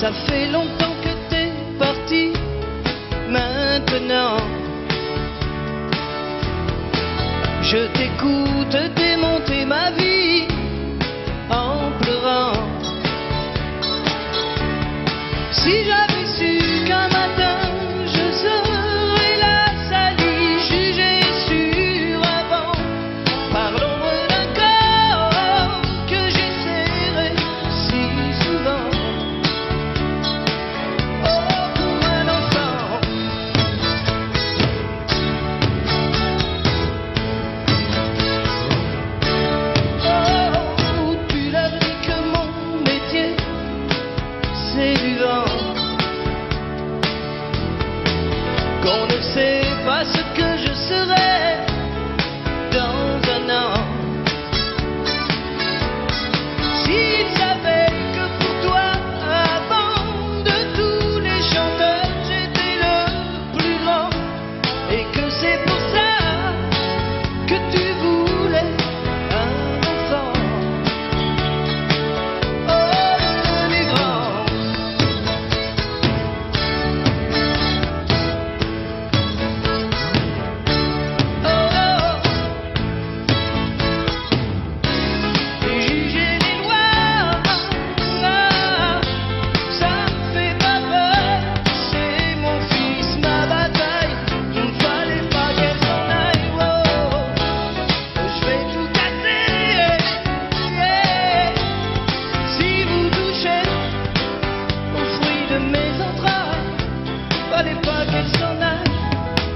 Ça fait longtemps que t'es parti, maintenant je t'écoute démonter ma vie en pleurant. Si j'avais su qu'un matin je serais la salie, jugée sur avant par l'ombre d'un corps que j'ai serré si souvent. Oh, comme un enfant. Oh, tu leur dis que mon métier c'est du vent, qu'on ne sait pas ce que je serai dans un an. S'ils savaient que pour toi, avant de tous les chanteurs, j'étais le plus grand, et que c'est pour ça que tu voulais un enfant. Oh, devenu grand.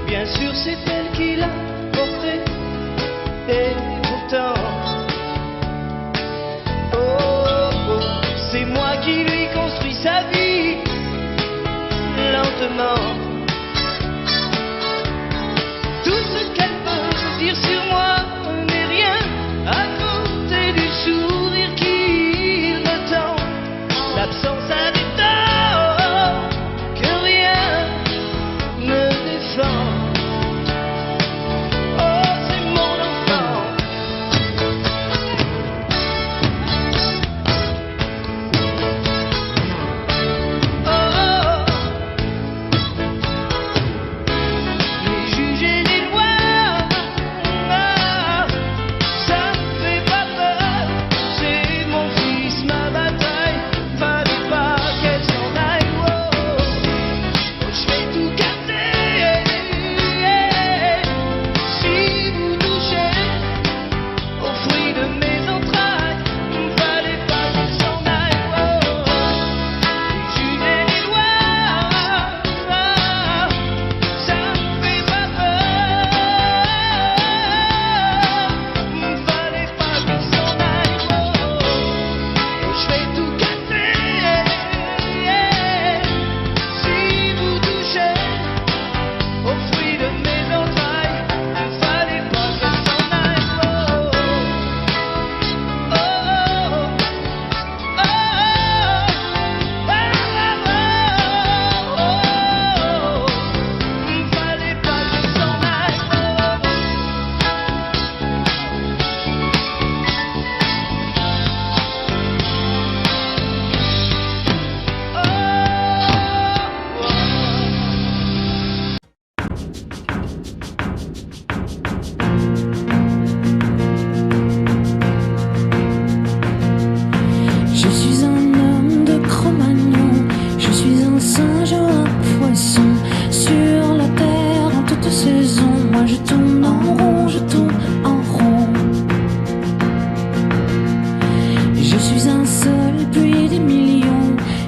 Bien sûr c'est elle qui l'a porté, et pourtant oh, c'est moi qui lui construis sa vie lentement. Tout ce qu'elle peut dire sur moi n'est rien à côté du sourire qu'il me tend. L'absence a des torts que rien ne défend.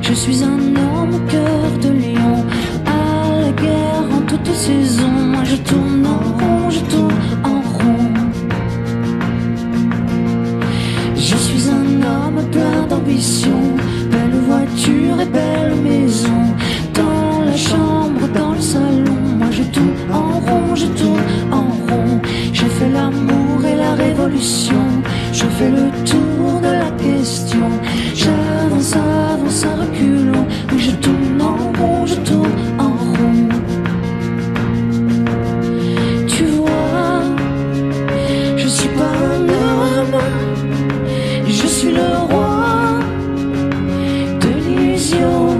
Je suis un homme au cœur de lion, à la guerre en toutes saisons. Moi je tourne en rond, je tourne en rond. Je suis un homme plein d'ambition, belle voiture et belle maison. Dans la chambre, dans le salon, moi je tourne en rond, je tourne en rond. J'ai fait l'amour et la révolution, je fais le tour de la question. J'avance, avance à reculons, oui je tourne en rond, je tourne en rond. Tu vois, je suis pas un homme, je suis le roi de l'illusion.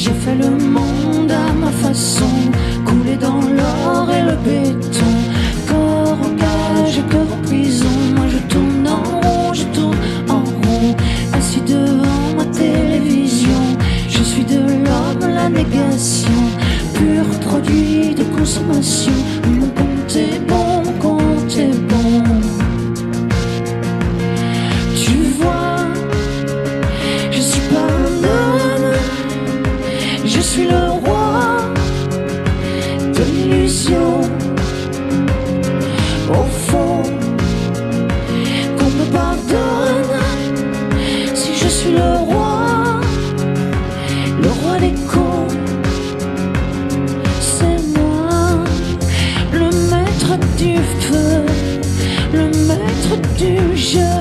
J'ai fait le monde à ma façon, coulé dans l'or et le béton. Corps en cage et cœur en prison. Moi je tourne en rond, je tourne en rond. Assis devant ma télévision, je suis de l'homme la négation. Pur produit de consommation. Mon compte est bon, mon compte est bon. Tu vois, je suis pas un homme, je suis le roi de l'illusion. Au fond, qu'on me pardonne si je suis le roi des cons. C'est moi, le maître du feu, le maître du jeu,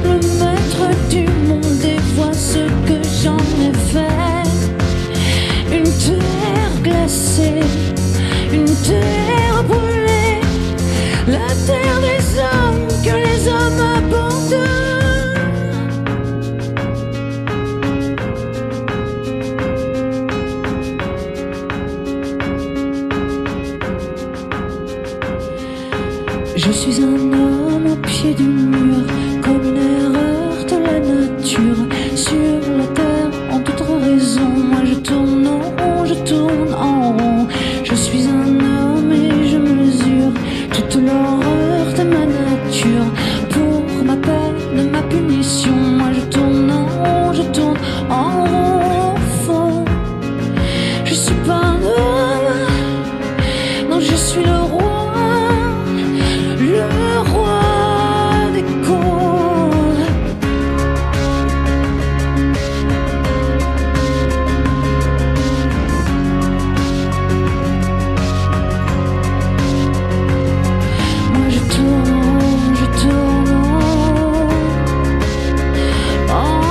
le maître du monde. Et vois ce que j'en ai fait. Une terre glacée, une terre brûlée, la terre des hommes que les hommes abandonnent. Je suis un homme au pied du mur, comme une erreur de la nature. Sur la terre, en toute raison, moi je tourne en rond, je tourne en rond. Je suis un homme et je mesure toute l'horreur de ma nature. Pour ma peine, ma punition, moi je tourne en rond, je tourne en rond. Au fond, je suis pas un homme, non je suis le roi des cons. Moi je tourne, je tourne en rond.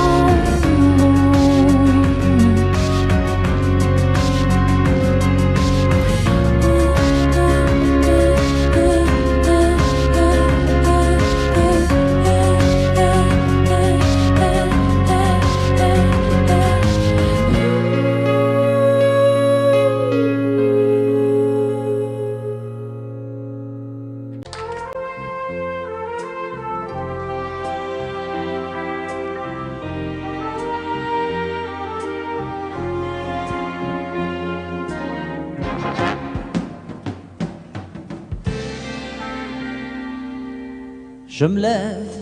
Je me lève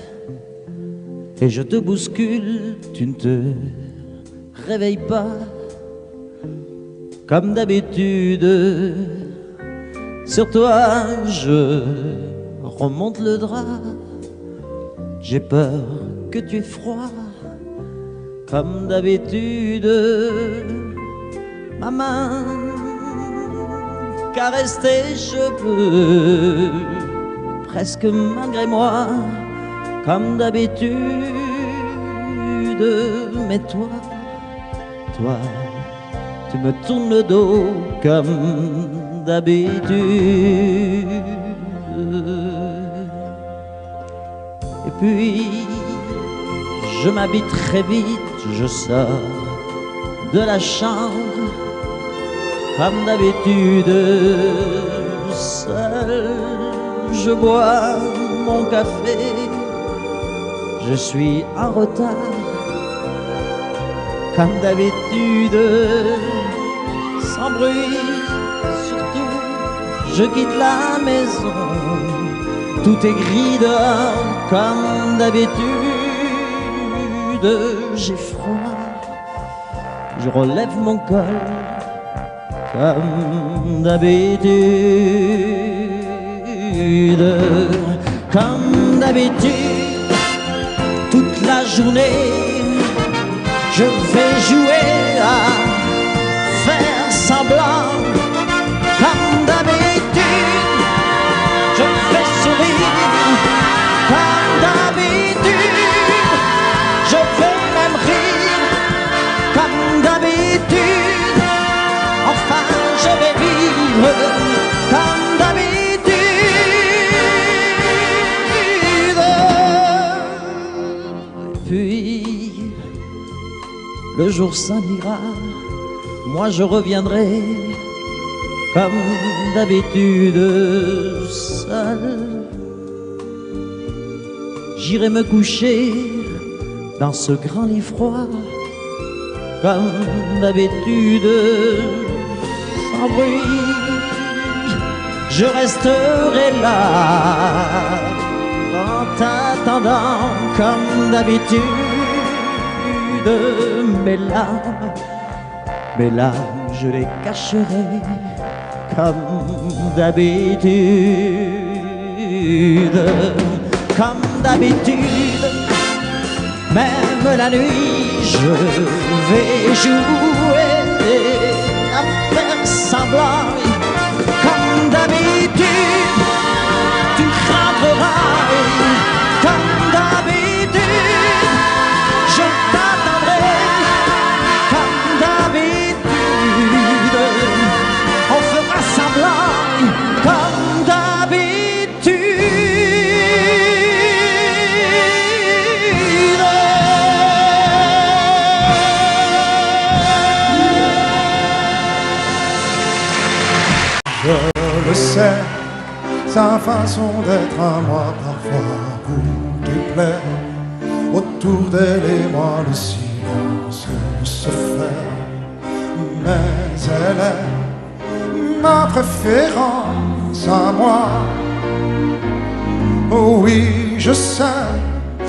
et je te bouscule, tu ne te réveilles pas comme d'habitude. Sur toi je remonte le drap, j'ai peur que tu aies froid comme d'habitude. Ma main caresse tes cheveux, presque malgré moi, comme d'habitude. Mais toi, tu me tournes le dos comme d'habitude. Et puis, je m'habille très vite, je sors de la chambre, comme d'habitude, seul. Je bois mon café, je suis en retard, comme d'habitude, sans bruit, surtout, je quitte la maison, tout est gris dehors, comme d'habitude, j'ai froid, je relève mon col, comme d'habitude. Comme d'habitude, toute la journée, je vais jouer à faire semblant. Comme d'habitude, je fais sourire. Comme d'habitude, je vais même rire. Comme d'habitude, enfin je vais vivre. Comme d'habitude. Puis le jour s'en ira moi je reviendrai comme d'habitude seul. J'irai me coucher dans ce grand lit froid comme d'habitude sans bruit. Je resterai là en t'attendant comme d'habitude. Mes larmes, je les cacherai comme d'habitude. Comme d'habitude, même la nuit, je vais jouer à faire semblant. Comme d'habitude, tu rentreras. Comme d'habitude, je t'attendrai. Comme d'habitude, on fera semblant. Comme d'habitude. Je le sais, sa façon d'être à moi parfois vous déplaît. Autour d'elle et moi le silence se fait. Mais elle est ma préférence à moi. Oh oui, je sais,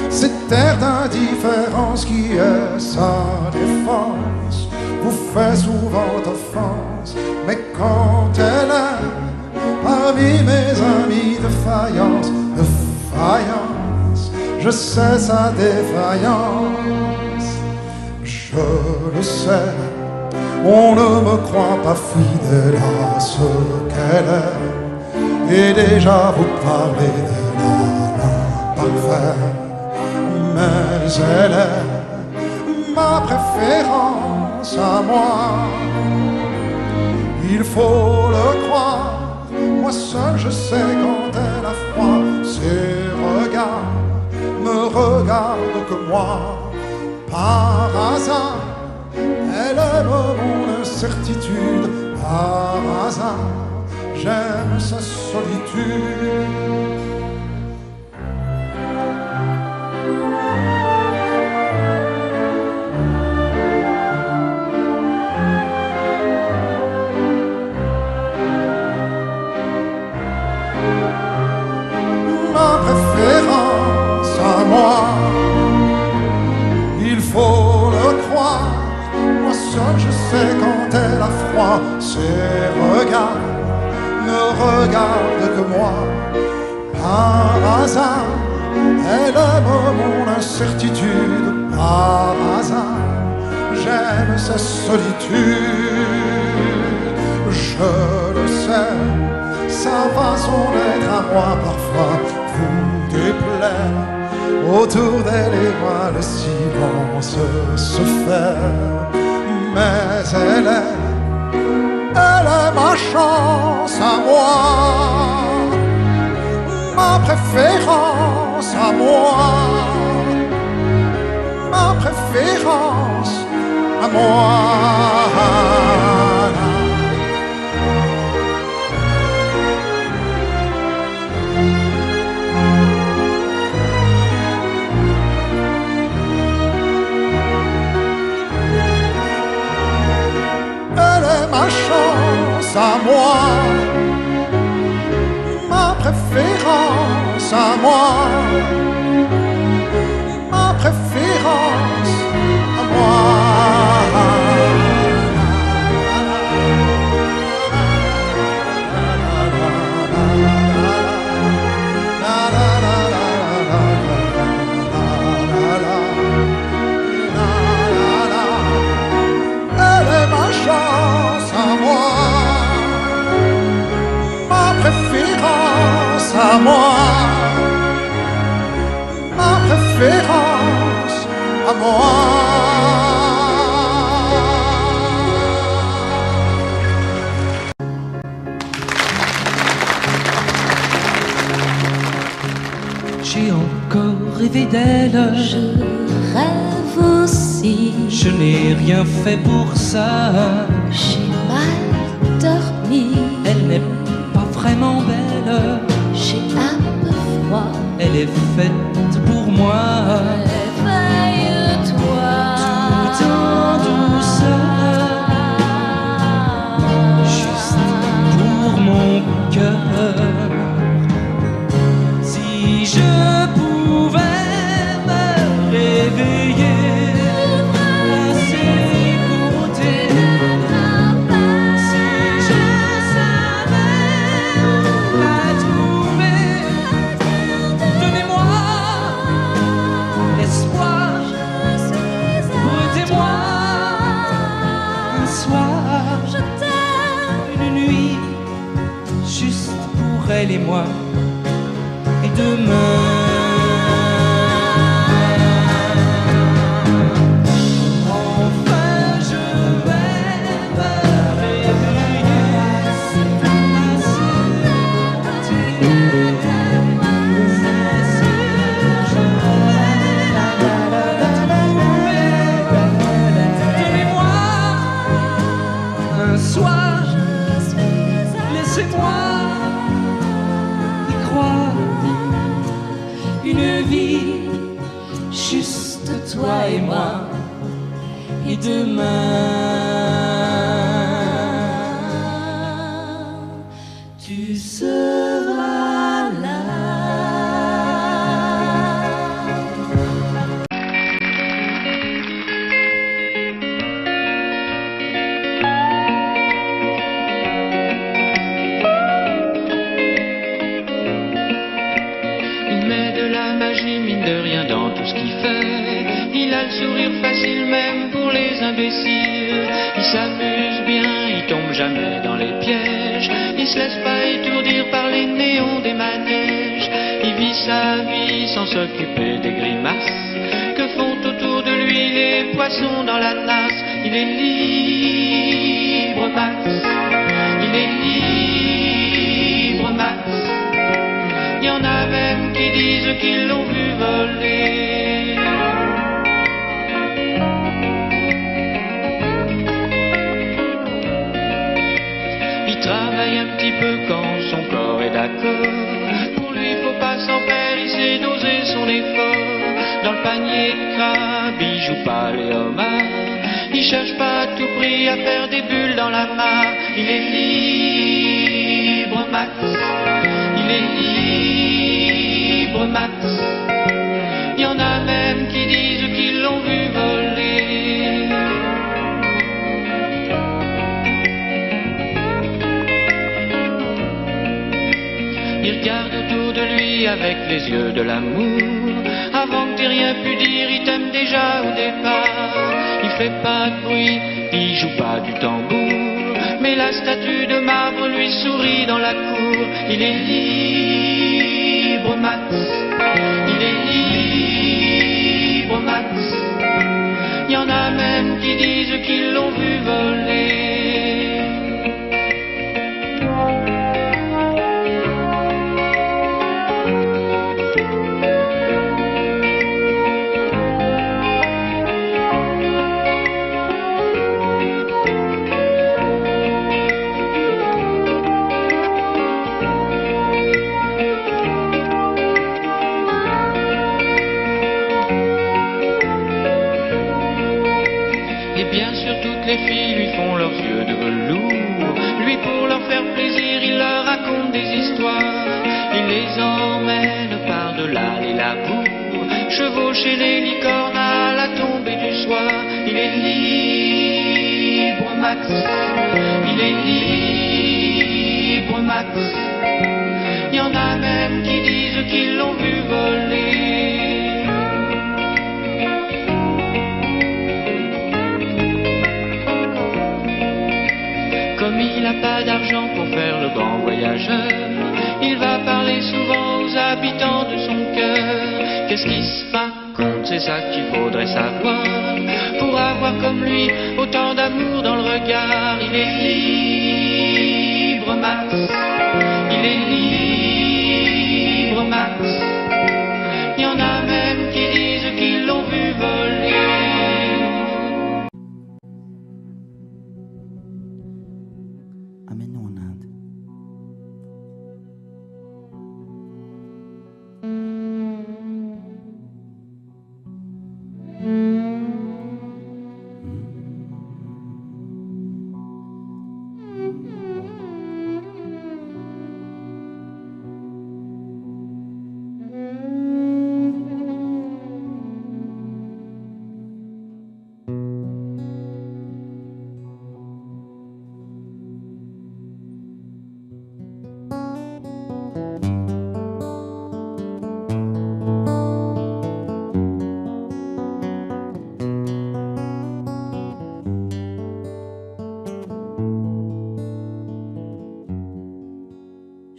cette air d'indifférence qui est sa défense vous fait souvent offense. Mais quand elle est parmi mes amis de faïence, je sais sa défaillance. Je le sais, on ne me croit pas fidèle à ce qu'elle est, et déjà vous parlez de l'imparfait. Mais elle est ma préférence à moi. Il faut le croire, moi seul je sais quand elle a froid. Ses regards me regardent que moi. Par hasard, elle aime mon incertitude. Par hasard, j'aime sa solitude. Ma préférence à moi, il faut le croire, moi seul je sais quand elle a froid. Ses regards ne regardent que moi. Par hasard, elle aime mon incertitude. Par hasard, j'aime sa solitude. Je le sais, sa façon d'être à moi parfois vous déplaît. Autour d'elle et moi le silence se fait. Mais elle est ma chance à moi, ma préférence à moi, ma préférence à moi. Ma chance à moi, ma préférence à moi, ma préférence à moi. Elle est ma chance à moi, ma préférence à moi, ma préférence à moi. J'ai encore rêvé d'elle. Je rêve aussi. Je n'ai rien fait pour ça. J'ai mal dormi. Elle n'est pas vraiment belle. J'ai un peu froid. Elle est faite pour moi. Réveille-toi. Tout en douceur. Juste pour mon cœur. Si je pouvais me réveiller à ses côtés, si je savais où la trouver, donnez-moi l'espoir, prêtez-moi un soir, Je t'aime. une nuit, juste pour elle et moi. Et demain, enfin je vais me réveiller à ses côtés. C'est sûr, je vais la trouver. Donnez-moi un soir, laissez-moi y croire. Une vie, juste toi et moi. Et demain, tu seras là. Il met de la magie, mine de rien, dans tout ce qu'il fait. Il a le sourire facile même pour les imbéciles. Il s'amuse bien, il tombe jamais dans les pièges. Il se laisse pas étourdir par les néons des manèges. Il vit sa vie sans s'occuper des grimaces que font autour de lui les poissons dans la nasse. Il est libre, Max. Il est libre, Max. Il y en a même qui disent qu'ils l'ont vu voler. Il travaille un petit peu quand son corps est d'accord. Pour lui, faut pas s'en faire, il sait doser son effort. Dans le panier de crabe, il joue pas les homards. Il cherche pas à tout prix à faire des bulles dans la mare. Il est libre, Max. Il est libre, Max. Il y en a même qui disent qu'ils l'ont vu voler. Il regarde autour de lui avec les yeux de l'amour. Avant que t'aies rien pu dire, il t'aime déjà au départ. Il fait pas de bruit, il joue pas du tambour, mais la statue de marbre lui sourit dans la cour. Il est libre, Max. Il est libre, Max. Il y en a même qui disent qu'ils l'ont vu voler. Les filles lui font leurs yeux de velours. Lui, pour leur faire plaisir, il leur raconte des histoires. Il les emmène par-delà les labours, chevaucher les licornes à la tombée du soir. Il est libre, Max. Il est libre, Max. Il y en a même qui disent qu'ils l'ont vu voler. Comme il n'a pas d'argent pour faire le grand voyageur, il va parler souvent aux habitants de son cœur. Qu'est-ce qui se raconte, c'est ça qu'il faudrait savoir, pour avoir comme lui autant d'amour dans le regard. Il est libre, Max. Il est libre, Max. Il y en a même qui disent qu'ils l'ont vu voler. amène-nous en Inde.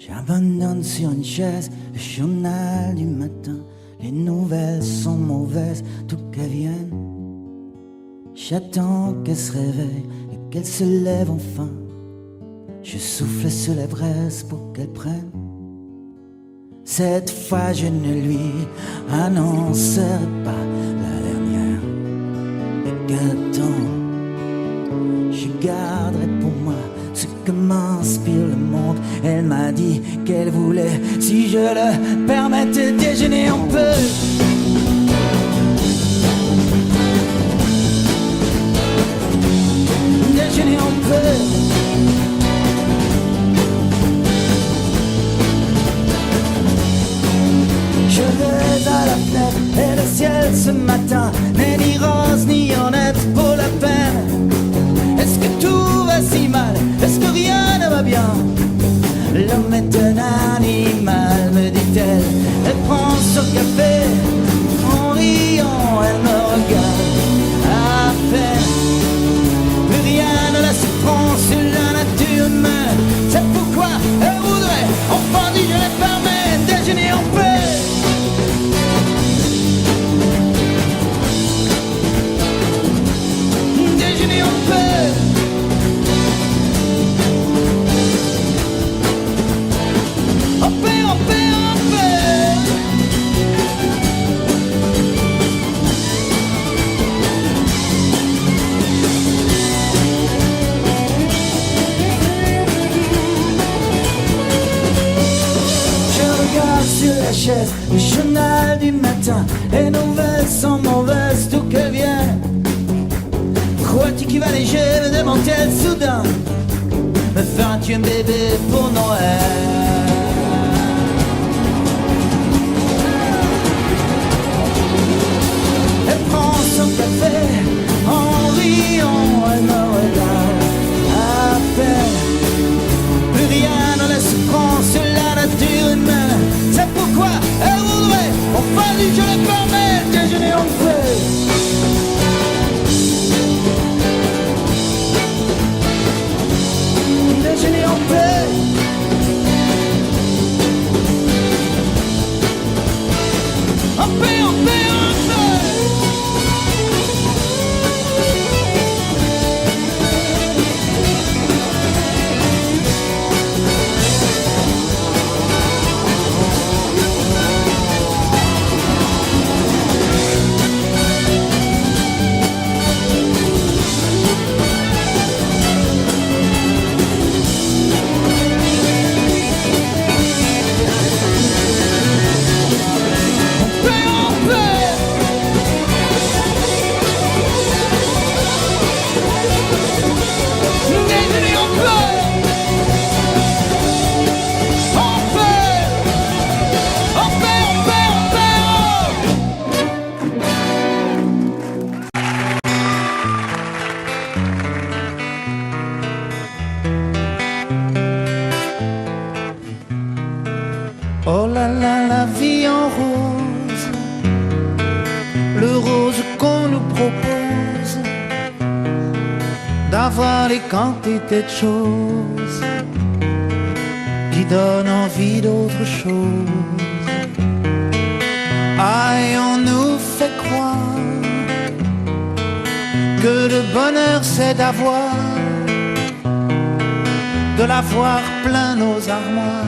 J'abandonne sur une chaise le journal du matin. Les nouvelles sont mauvaises, tout qu'elles viennent. J'attends qu'elle se réveille et qu'elle se lève enfin. Je souffle sur les braises pour qu'elle prenne. Cette fois je ne lui annoncerai pas la dernière. Et qu'attends, je garderai pour moi ce que m'inspire le monde. Elle m'a dit qu'elle voulait, si je le permettais, déjeuner un peu. Déjeuner un peu. Je vais à la fenêtre et le ciel ce matin n'est ni rose ni honnête pour la peine. Est-ce que tout va si mal? Est-ce que rien ne va bien? L'homme est un animal, me dit-elle. Elle prend son café, en riant, elle me regarde à peine. Plus rien ne la surprend sur la nature humaine. C'est pourquoi elle voudrait, enfin dit je les permets, déjeuner en paix. Déjeuner en paix. En paix, en paix, en paix. Je regarde sur la chaise le journal du matin. Les nouvelles sont mauvaises, d'où qu'elles viennent. Crois-tu qu'il va léger, me demande-t-elle soudain. Me feras-tu un bébé pour Noël? Elle prend son café, en riant, elle me regarde à peine. Plus rien ne laisse prendre sur la nature humaine. C'est pourquoi elle voudrait, enfin dit je le permets, déjeuner en paix. Déjeuner en paix. En paix, en paix, en paix. Oh là là, la vie en rose, le rose qu'on nous propose, d'avoir les quantités de choses qui donnent envie d'autre chose. Aïe, on nous fait croire que le bonheur c'est d'avoir, de l'avoir plein nos armoires.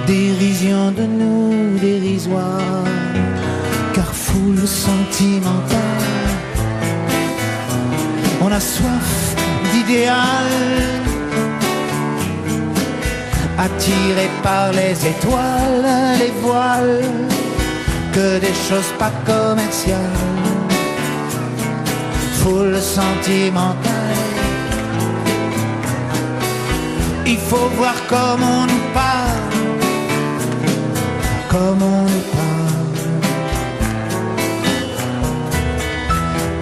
Dérision de nous, dérisoire, car foule sentimentale. On a soif d'idéal, attirés par les étoiles, les voiles, que des choses pas commerciales, foule sentimentale. Il faut voir comment on nous parle, comment on nous parle.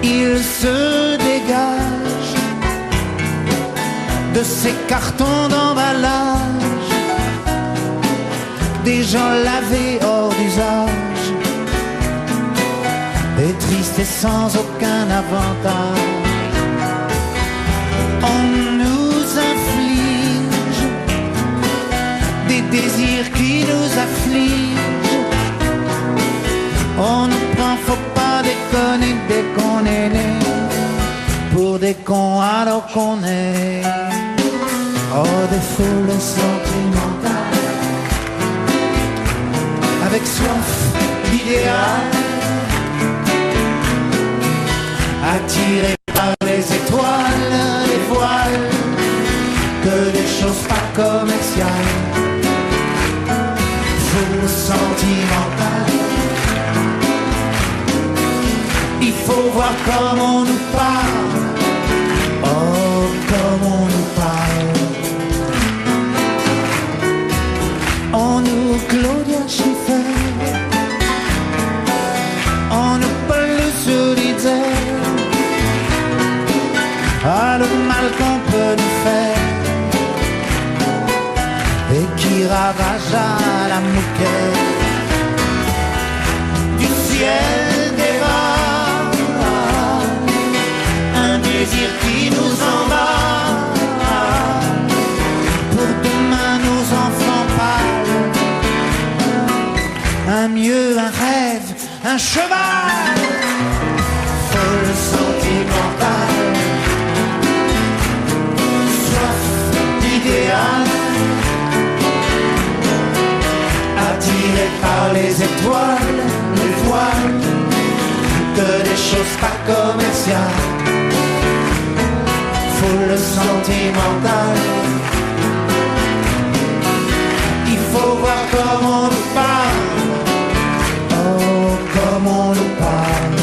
Il se dégage de ces cartons d'emballage, des gens lavés hors d'usage, et tristes et sans aucun avantage. On nous inflige des désirs qui nous affligent. On nous prend, faut pas déconner dès qu'on est né, pour des cons alors qu'on est. Oh, des foules sentimentales, avec soif d'idéal, attirés par les étoiles, les voiles, que des choses pas commerciales, foule sentimentale. Il faut voir comment on nous parle, oh, comme on nous parle. On nous Claudia Schiffer, on nous Paul Solidaire. Ah, le mal qu'on peut nous faire, et qui ravage à la moquette du ciel des vagues, un désir qui nous emballe. Pour demain nos enfants pâles, un mieux, un rêve, un cheval, folle sentimentale, attirés par les étoiles, les voiles, que des choses pas commerciales, foule sentimentale. Il faut voir comment on nous parle, oh, comment on nous parle.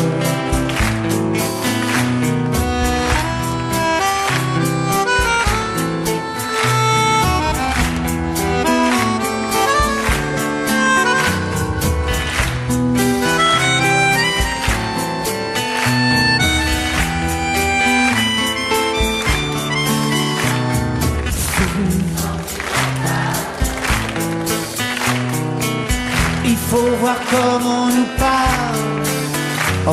Il faut voir comment on nous parle, oh,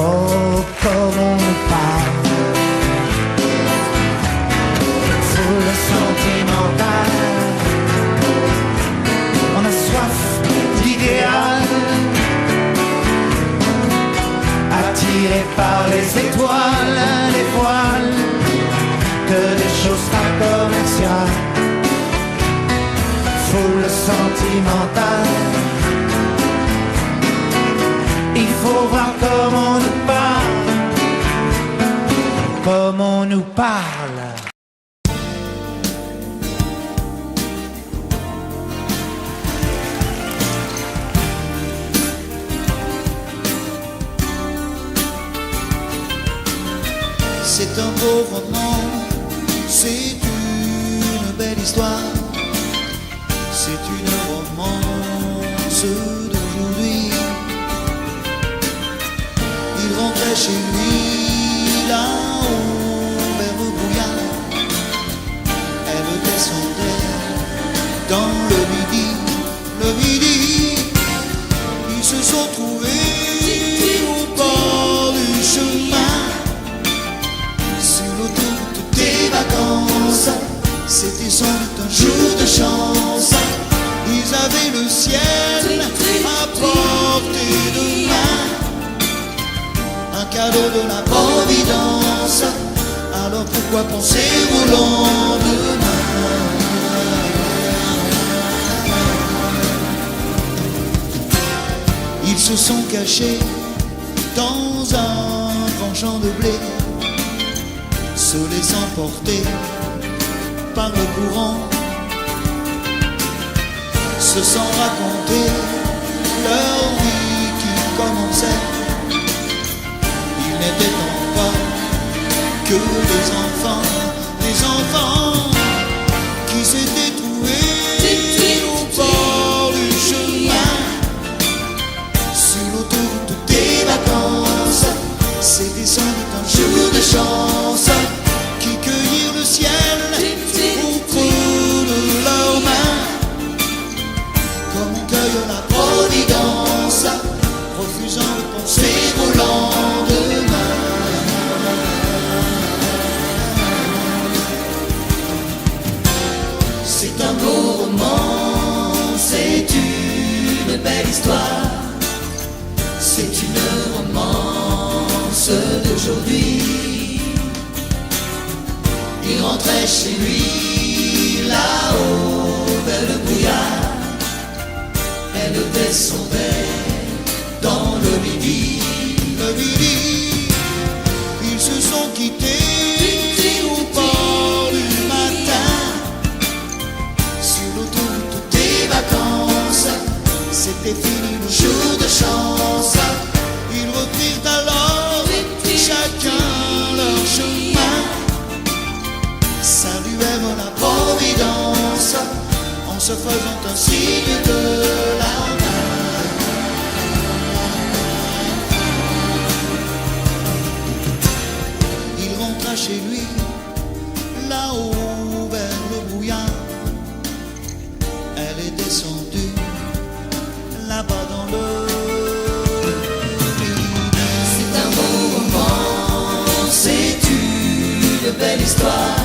comment on nous parle. Foule sentimentale, on a soif d'idéal, attirés par les étoiles, les voiles, que des choses pas commerciales, foule sentimentale. Il faut voir comment on nous parle, comment on nous parle. C'est un beau roman, c'est une belle histoire, c'est une romance d'aujourd'hui. Il rentrait chez lui là-haut vers le brouillard, elle descendait dans le midi, ils se sont trouvés au bord du chemin, sur l'autoroute des vacances. C'était sans doute un jour de chance, ils avaient le ciel à portée de main, un cadeau de la Providence. Alors pourquoi penser au lendemain? Ils se sont cachés dans un grand champ de blé, se laissant porter par le courant, se sent raconter leur vie qui commençait. Ils n'étaient pas que des enfants qui s'étaient trouvés au bord du chemin, sur l'autoroute des vacances. C'était sans doute un jour de chance qui cueillirent le ciel au creux de leurs mains, comme on cueille la providence, refusant de penser au lendemain. C'est un beau roman, c'est une belle histoire, c'est une romance d'aujourd'hui. Il rentrait chez lui là-haut vers le brouillard, elle descendait dans le midi. Ils se sont quittés au bord du matin, sur l'autoroute des vacances. C'était fini le jour de chance. Ils reprirent alors chacun leur chemin, saluèrent la providence en se faisant un signe de la main. Il rentra chez lui là-haut vers le brouillard, elle est descendue là-bas dans le midi. C'est un beau roman, c'est une belle histoire,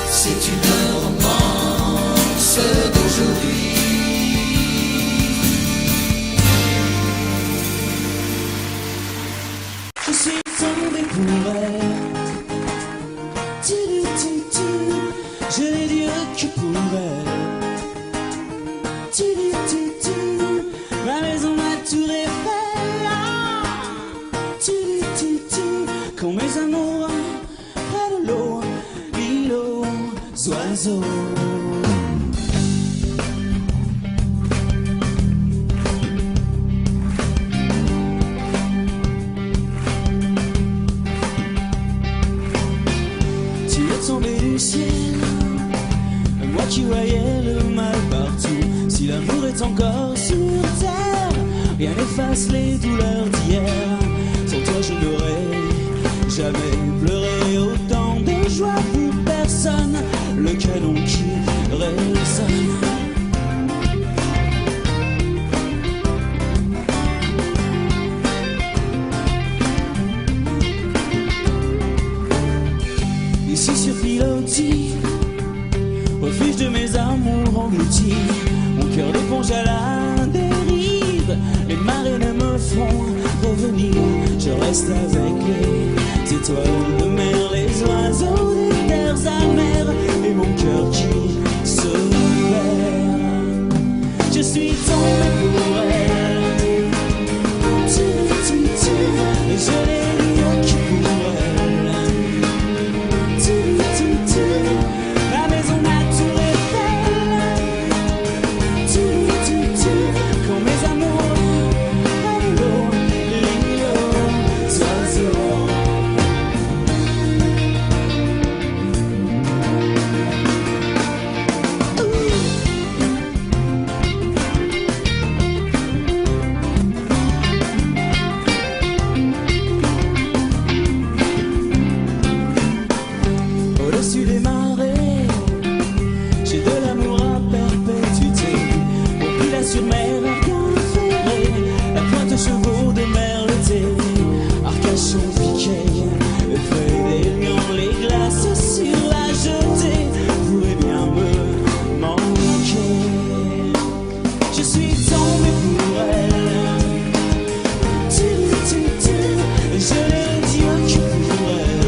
c'est une romance d'aujourd'hui. Je suis tombé pour elle. Je n'ai dit que pour elle. Ma maison, ma tour Eiffel. Quand mes amours près de l'eau, l'île aux oiseaux. Tu es tombé du ciel, moi qui voyais le mal partout. Si l'amour est encore sur terre, rien n'efface les douleurs d'hier. Sans toi je n'aurais jamais pleuré autant de joie pour personne. Le canon qui résonne. Ici sur Pilotis, refuge de mes amours engloutis, mon cœur d'éponge à la dérive. Les marées ne me font revenir, je reste avec les étoiles de mer, les oiseaux des terres amères, et mon cœur qui se perd. Je suis tombé pour elle. Et je l'ai dit que pour elle. La maison, ma tour Eiffel. Quand mes amours près de l'eau, l'île aux oiseaux. Au-dessus des marées, j'ai de l'amour à perpétuité. Au Pilat-sur-Mer, Arcachon-Ferré, la pointe aux chevaux de mer l'été. Arcachon-Piquet, le feuille des lions, les glaces sur la jetée pourraient bien me manquer. Je suis tombé pour elle. Je l'ai dit que pour elle.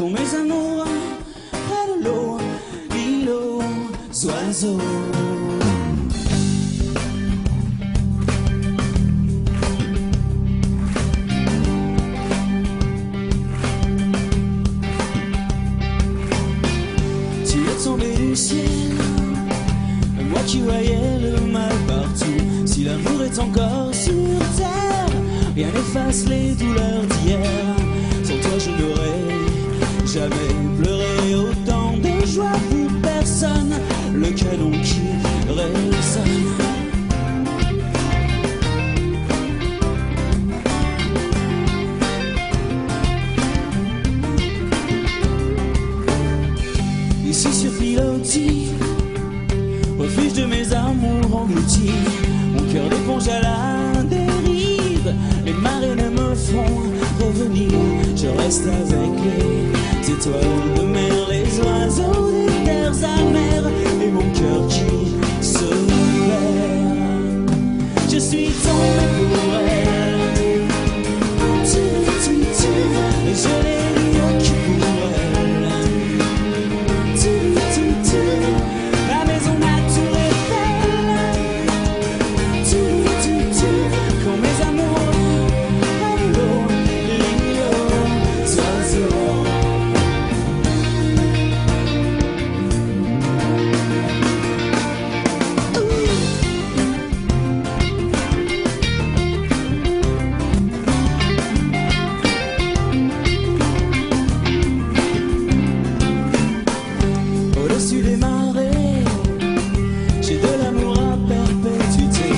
Quand mes amours près de l'eau, l'île aux oiseaux. Tu es tombé du ciel, moi qui voyais le mal partout. Si l'amour est encore sur terre, rien n'efface les douleurs d'hier. Sans toi je n'aurais jamais pleuré autant de joie pour personne. Le canon qui résonne. Ici sur Pilotis, refuge de mes amours engloutis. Mon cœur d'éponge à la dérive. Les marées ne me font revenir. Je reste avec les étoiles de mer, les oiseaux des terres amères. Et mon cœur qui se perd. Je suis tombé pour elle. Et je l'ai dit que pour elle. La maison m'a tout refait. Quand mes amours près de l'eau, l'île aux oiseaux. Au-dessus des marées, j'ai de l'amour à perpétuité.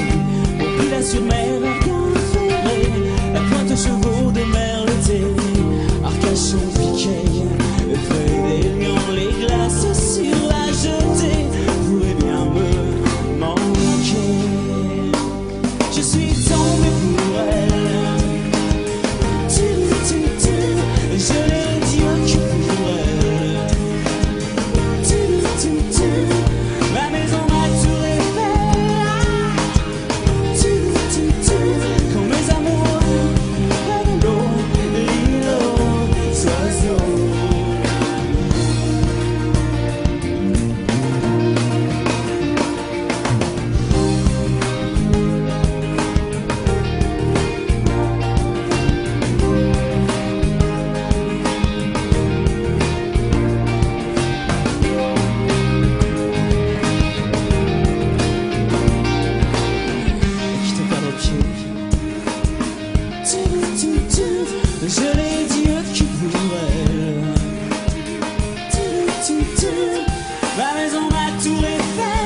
Au pila sur mer, Arcachon ferré, la pointe aux chevaux de mer l'été. Arcachon piqué, le feuille des lions, les glaces sur la jetée pourraient bien me manquer. Je suis tombé pour elle. Je l'ai dit que pour elle. La maison m'a tout refait. Quand mes amours près de l'eau, l'île aux oiseaux. Qui te perd au pied. Je l'ai dit que pour elle. La maison m'a tout refait.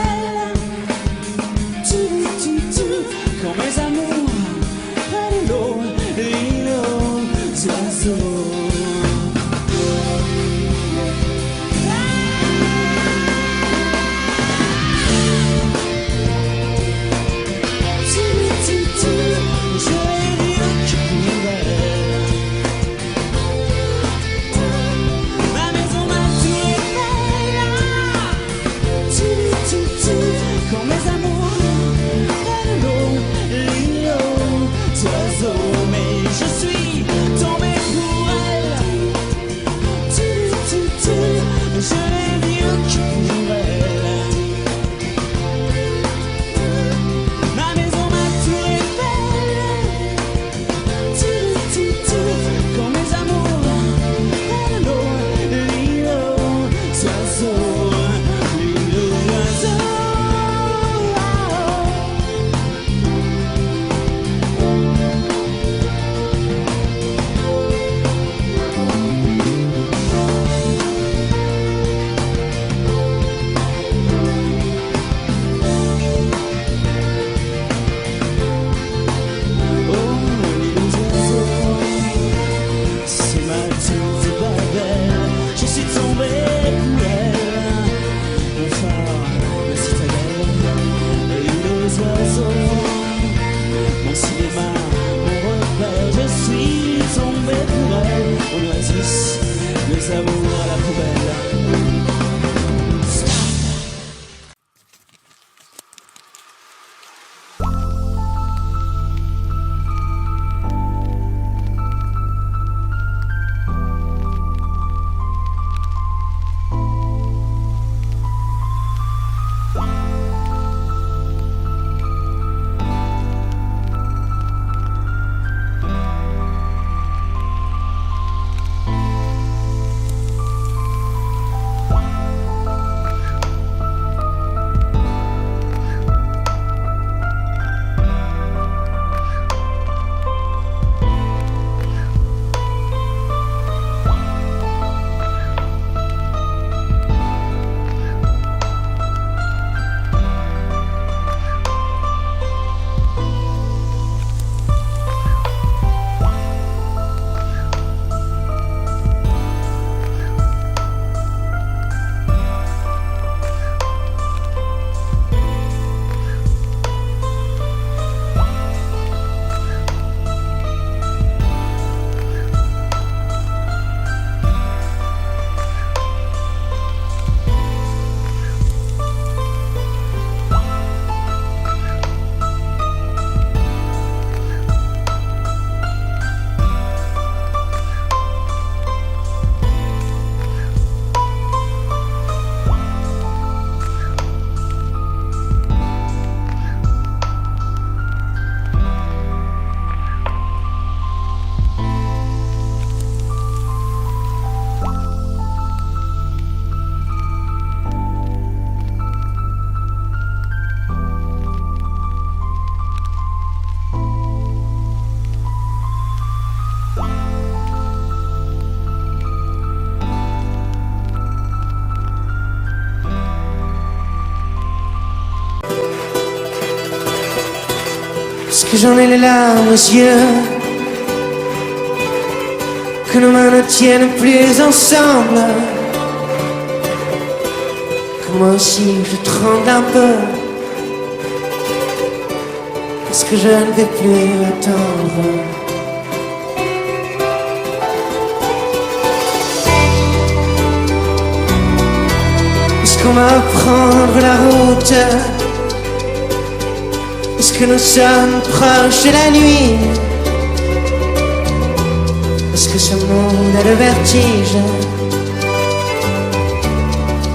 Quand mes amours près de l'eau, l'île aux oiseaux. Je l'ai dit que pour elle. La maison m'a tout refait. Quand mes amours près de l'eau, l'île aux oiseaux. Mais je suis tombé pour elle. Je l'ai dit que pour elle. Ma maison m'a tout refait. Quand mes amours près de l'eau, l'île aux oiseaux. L'île aux oiseaux. C'est ma petite Babel. Je suis tombé pour elle. Mon phare, ma citadelle, l'île aux oiseaux. Mon cinéma, mon repère. Je suis tombé pour elle. Mon oasis, mes amours à la poubelle. Est-ce que j'en ai les larmes aux yeux, que nos mains ne tiennent plus ensemble, que moi aussi je tremble un peu, est-ce que je ne vais plus attendre? Est-ce qu'on va prendre la route? Est-ce que nous sommes proches de la nuit? Est-ce que ce monde a le vertige?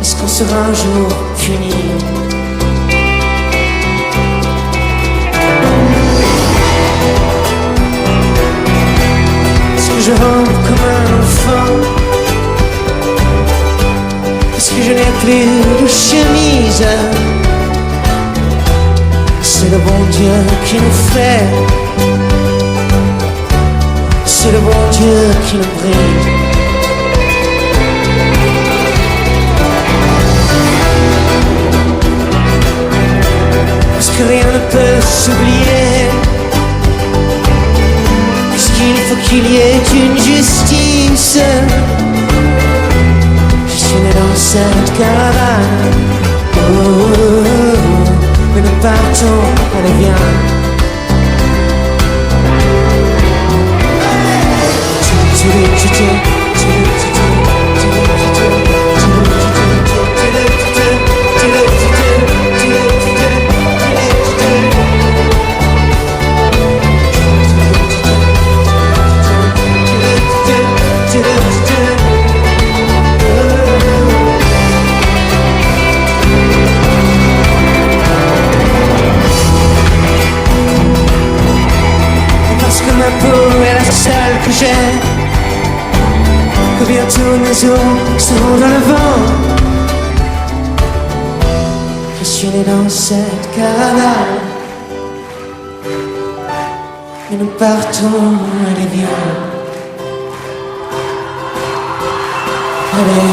Est-ce qu'on sera un jour puni? Est-ce que je rampe comme un enfant? Est-ce que je n'ai plus de chemise? C'est le bon Dieu qui nous fait, c'est le bon Dieu qui nous brille. Parce que rien ne peut s'oublier, puisqu'il faut qu'il y ait une justice. Je suis né dans cette caravane. Mais nous partons, allez viens. Ma peau est la seule que j'ai, que bientôt mes os seront dans le vent. Je suis né dans cette caravane, et nous partons, allez viens. Allez.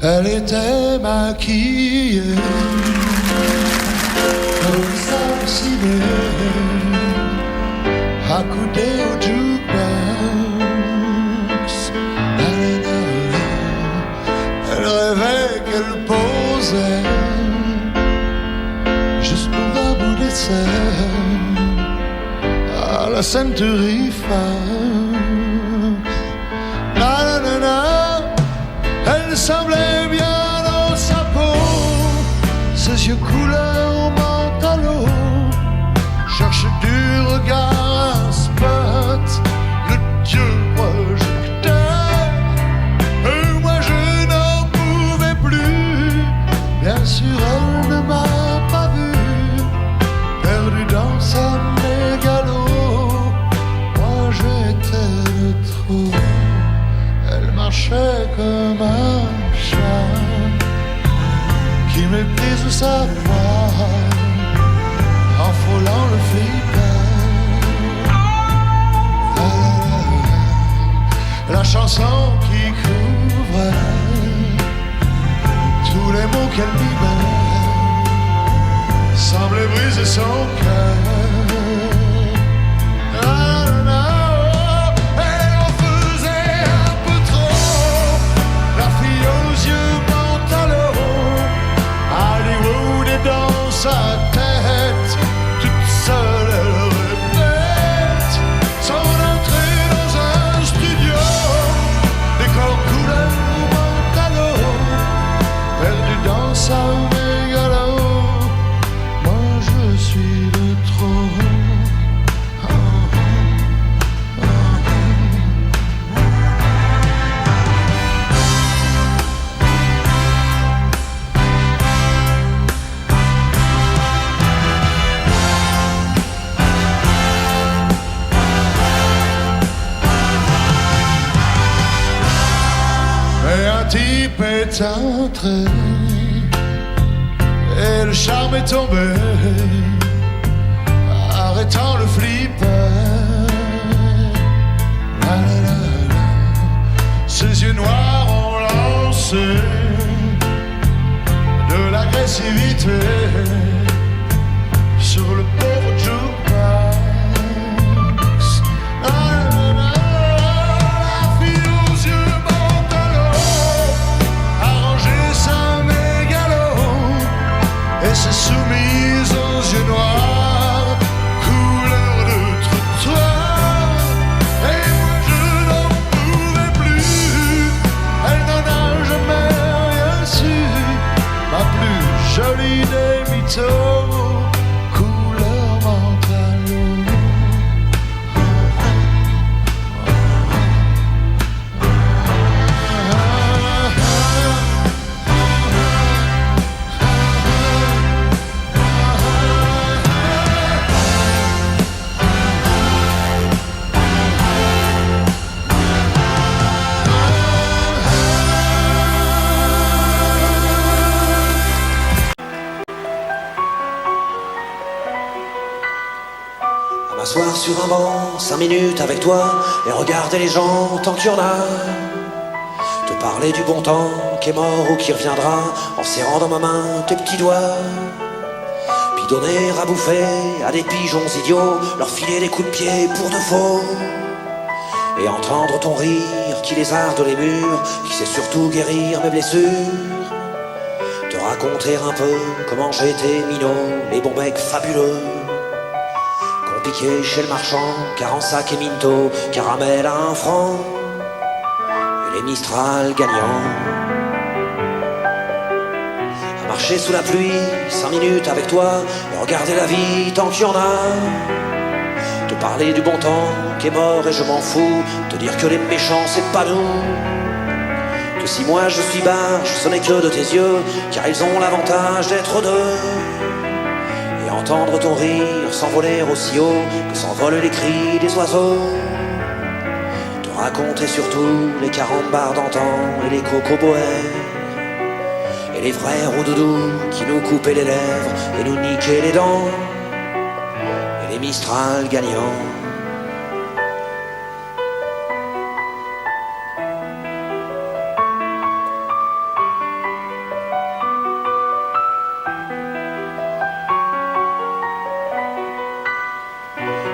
Elle était maquillée comme ça ciné, accoudée au jukebox. Elle rêvait qu'elle posait juste pour un bout d'essai à la ceinturie Fox. Na na na na. Elle semblait bien dans sa peau, ses yeux couleur mentalo, cherche du regard un spot, le Dieu projecteur. Et moi je n'en pouvais plus, bien sûr elle ne m'a pas vu, perdu dans sa mégalo, moi j'étais de trop. Elle marchait comme un chat qui méprise sa voix en frôlant le flipper. La chanson qui couvre tous les mots qu'elle libère jamais brisé son cœur. Et on faisait un peu trop la fille aux yeux pantalons. Hollywood est dans sa tête, toute seule elle répète son entrée dans un studio, décor couleur pantalon, perdu dans sa mégalo. Moi je suis de trop. Et un type est entré et le charme est tombé, arrêtant le flipper. La, la, la, la. Ses yeux noirs ont lancé de l'agressivité sur le pauvre jukebox. La, la, la, la fille aux yeux pantalons a rangé sa mégalo et s'est soumise aux yeux noirs, couleur de trottoir. Et moi je n'en pouvais plus, elle n'en a jamais rien su. Ma plus jolie des mythos, couleur mentalo. À m'asseoir sur un banc, 5 minutes avec toi, et regarder les gens tant qu'il y en a. Te parler du bon temps qui est mort ou qui reviendra, en serrant dans ma main tes petits doigts. Puis donner à bouffer à des pigeons idiots, leur filer des coups de pied pour de faux. Et entendre ton rire qui lézarde les murs, qui sait surtout guérir mes blessures. Te raconter un peu comment j'ai été minot, les bons mecs fabuleux piqué chez le marchand, car en sac et minto, caramel à 1 franc, et les Mistral gagnants. À marcher sous la pluie, 5 minutes avec toi, et regarder la vie tant qu'il y en a. Te parler du bon temps qui est mort et je m'en fous, te dire que les méchants c'est pas nous. Que si moi je suis barge, ce n'est que de tes yeux, car ils ont l'avantage d'être deux. Entendre ton rire s'envoler aussi haut que s'envolent les cris des oiseaux. Te raconter surtout les carambars d'antan et les cocoboères et les vrais roudoudous qui nous coupaient les lèvres et nous niquaient les dents, et les Mistral gagnants.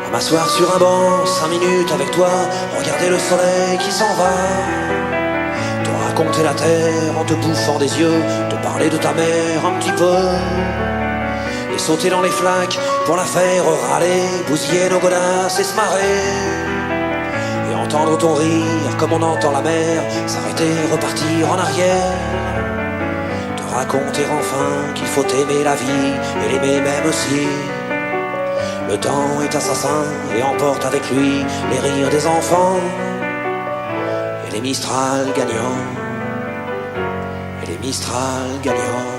À m'asseoir sur un banc, 5 minutes avec toi, regarder le soleil qui s'en va. Te raconter la terre en te bouffant des yeux, te parler de ta mère un petit peu. Et sauter dans les flaques pour la faire râler, bousiller nos godasses et se marrer. Et entendre ton rire comme on entend la mer, s'arrêter, repartir en arrière. Te raconter enfin qu'il faut aimer la vie et l'aimer même aussi. Le temps est assassin et emporte avec lui les rires des enfants, et les Mistral gagnants, et les Mistral gagnants.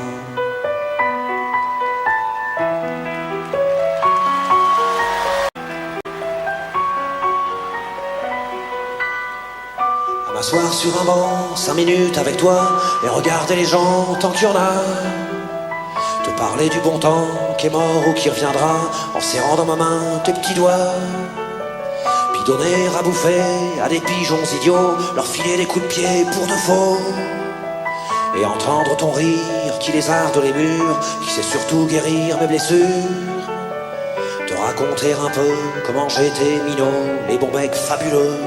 À m'asseoir sur un banc, 5 minutes avec toi, et regarder les gens tant qu'il y en a. Te parler du bon temps qui est mort ou qui reviendra, en serrant dans ma main tes petits doigts. Puis donner à bouffer à des pigeons idiots, leur filer des coups de pied pour de faux. Et entendre ton rire qui lézarde les murs, qui sait surtout guérir mes blessures. Te raconter un peu comment j'ai été minot, les bons mecs fabuleux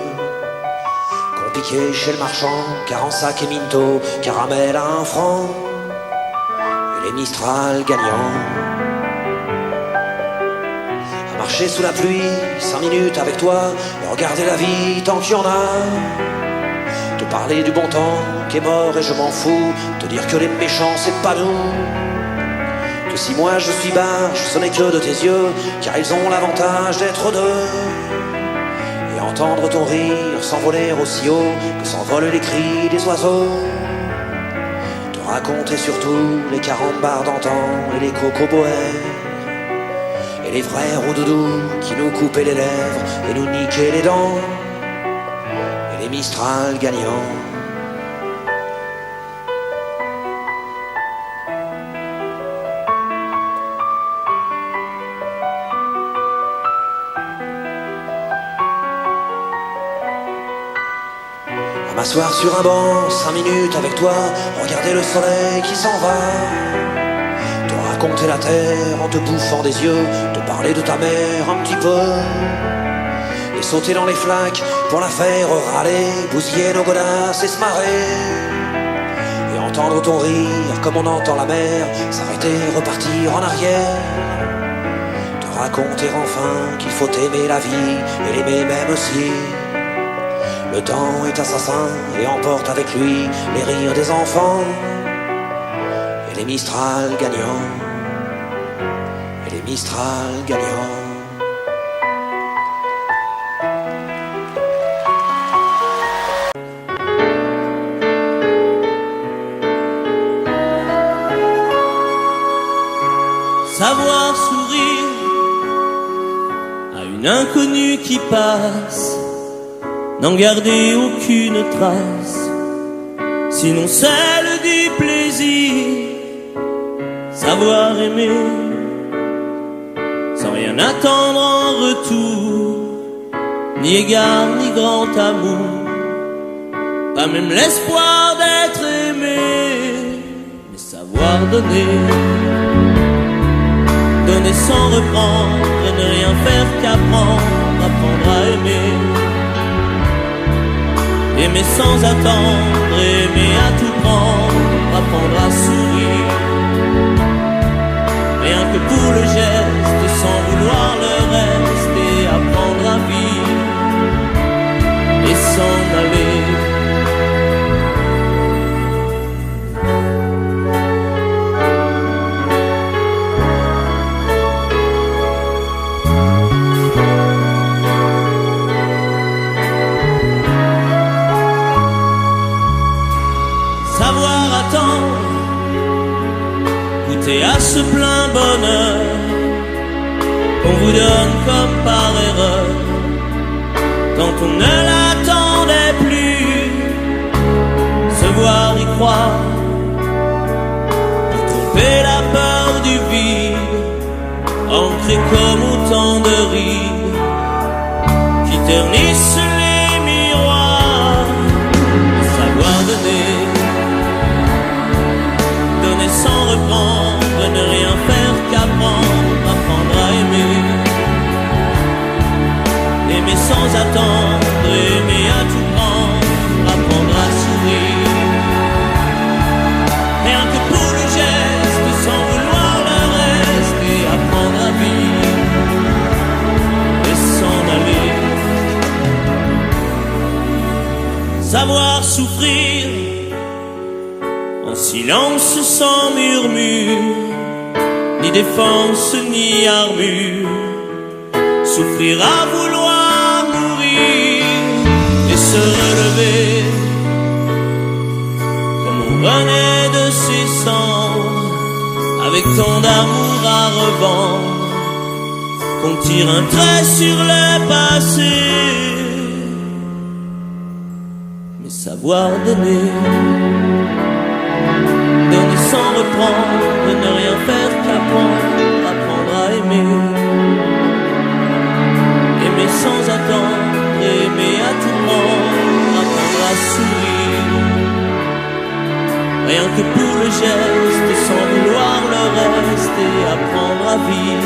qu'on piquait chez le marchand, car en sac et minto, caramel à 1 franc, et les Mistral gagnants. À marcher sous la pluie, 5 minutes avec toi, et regarder la vie tant qu'il y en a. Te parler du bon temps qui est mort et je m'en fous, te dire que les méchants c'est pas nous. Que si moi je suis barge, ce n'est que de tes yeux, car ils ont l'avantage d'être deux. Et entendre ton rire s'envoler aussi haut que s'envolent les cris des oiseaux. Te raconter surtout les carambars d'antan et les cocoboères, et les vrais roux-doudous qui nous coupaient les lèvres et nous niquaient les dents, et les Mistral gagnants. À m'asseoir sur un banc, 5 minutes avec toi, regarder le soleil qui s'en va. Te raconter la terre en te bouffant des yeux, te parler de ta mère un petit peu. Et sauter dans les flaques pour la faire râler, bousiller nos godasses et se marrer. Et entendre ton rire comme on entend la mer, s'arrêter, repartir en arrière. Te raconter enfin qu'il faut aimer la vie et l'aimer même aussi. Le temps est assassin et emporte avec lui les rires des enfants, et les Mistral gagnants, et les Mistral gagnants. Savoir sourire à une inconnue qui passe, n'en garder aucune trace, sinon celle du plaisir. Savoir aimer sans rien attendre en retour, ni égard ni grand amour, pas même l'espoir d'être aimé, mais savoir donner, donner sans reprendre, et ne rien faire qu'apprendre, apprendre à aimer. Aimer sans attendre, aimer à tout prendre, apprendre à sourire. Rien que pour le geste, sans vouloir le reste, et apprendre à vivre et s'en aller. Goûter à ce plein bonheur qu'on vous donne comme par erreur, quand on ne l'attendait plus. Se voir y croire, pour tromper la peur du vide, ancré comme autant de rides qui ternissent les miroirs. Savoir donner, donner sans reprendre, ne rien faire qu'apprendre, apprendre à aimer. Aimer sans attendre, aimer à tout prendre, apprendre à sourire. Rien que pour le geste, sans vouloir le reste, et apprendre à vivre et s'en aller. Savoir souffrir en silence sans murmure, ni défense ni armure. Souffrir à vouloir mourir et se relever comme on renaît de ses cendres, avec tant d'amour à revendre qu'on tire un trait sur le passé. Mais savoir donner, donner sans reprendre, ne rien faire qu'apprendre, apprendre à aimer. Aimer sans attendre, aimer à tout prendre, apprendre à sourire. Rien que pour le geste, la vie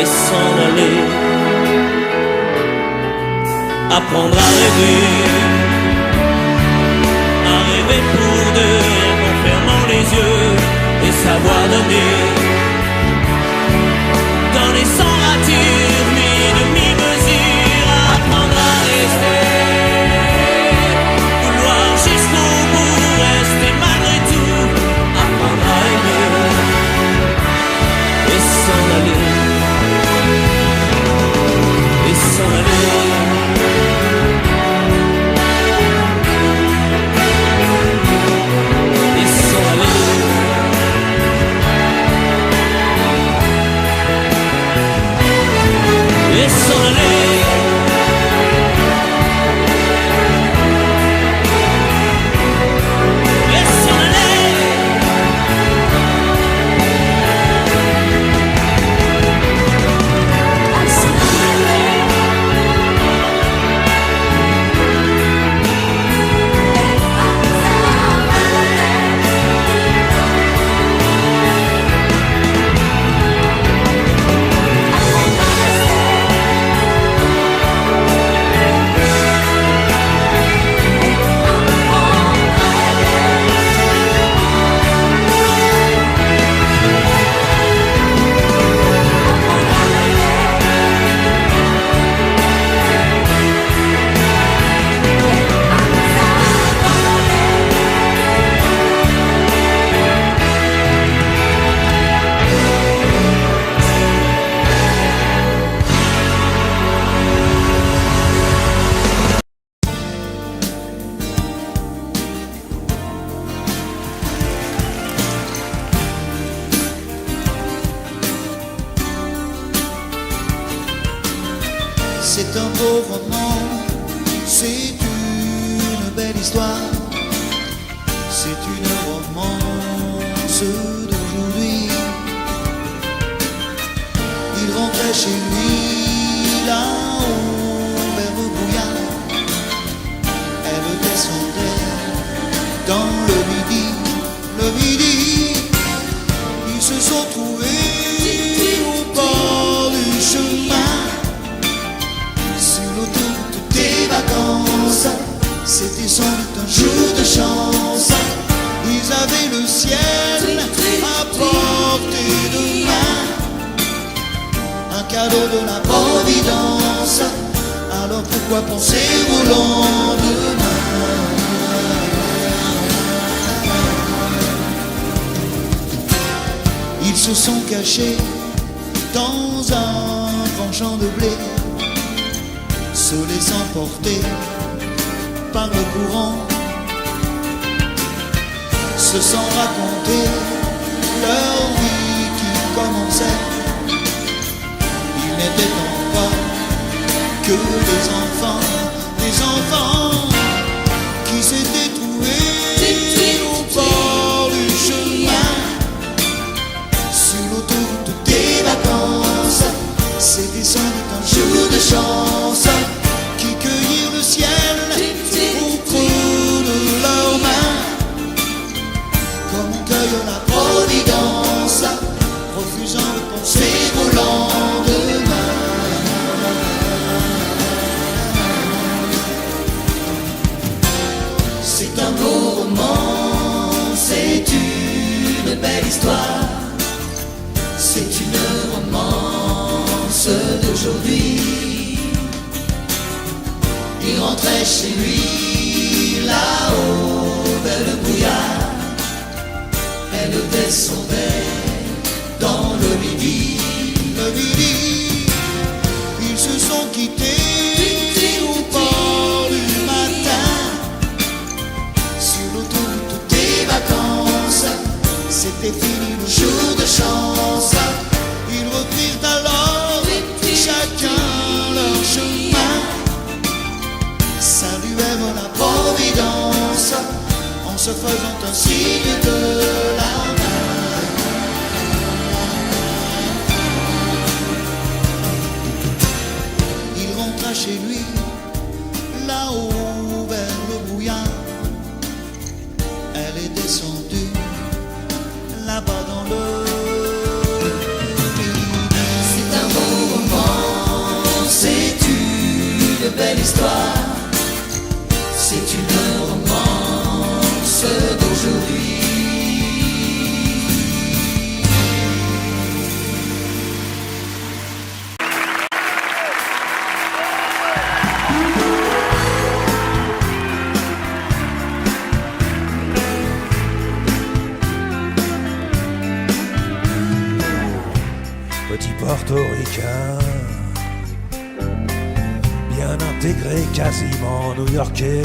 et s'en aller. Apprendre à rêver pour deux, en fermant les yeux et savoir donner sans rature ni demi-mesure. Apprendre à rester, vouloir jusqu'au bout, rester malgré tout. Apprendre à aimer et s'en aller, et s'en aller. C'est un beau roman, c'est une belle histoire, c'est une romance d'aujourd'hui. Il rentrait chez lui là-haut vers le brouillard. Elle descendait dans le midi. Ils se sont trouvés au bord du chemin. Des vacances, c'était sans doute un jour de chance. Ils avaient le ciel à portée de main, un cadeau de la Providence. Alors pourquoi penser au lendemain? Ils se sont cachés dans un grand champ de blé, se laissant porter par le courant, se sont raconter leur vie qui commençait. Ils n'étaient encore que des enfants qui s'étaient trouvés au bord du chemin, sur l'autoroute des vacances. C'était sans doute un jour de chance, qui cueillirent le ciel au creux de leurs mains, comme on cueille la Providence, refusant de penser au lendemain. C'est un beau roman, c'est une belle histoire, c'est une romance d'aujourd'hui. Il rentrait chez lui là-haut vers le brouillard. Elle descendait dans le midi. Ils se sont quittés au bord du matin, sur l'autoroute des vacances. C'était fini le jour de chance. Ils reprirent alors chacun leur chemin, saluèrent la Providence en se faisant un signe de la main. Il rentra chez lui là-haut vers le brouillard. Elle est descendue là-bas dans le belle histoire. C'est une romance d'aujourd'hui. Petit portoricain, bien intégré, quasiment new-yorkais.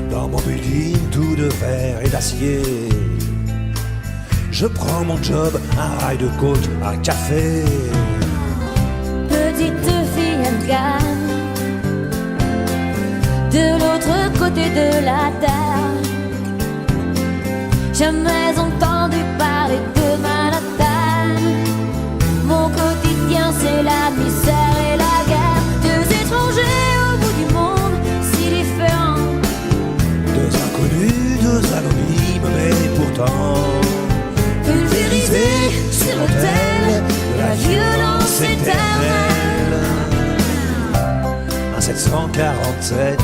Dans mon building tout de verre et d'acier, je prends mon job, un rail de coke, un café. Petite fille afghane, de l'autre côté de la terre, jamais entendu parler de Manhattan. Mon quotidien c'est la misère et la guerre. Deux étrangers au bout du monde, si différents. Deux inconnus, deux anonymes, mais pourtant pulvérisés sur l'autel de la violence éternelle. Un 747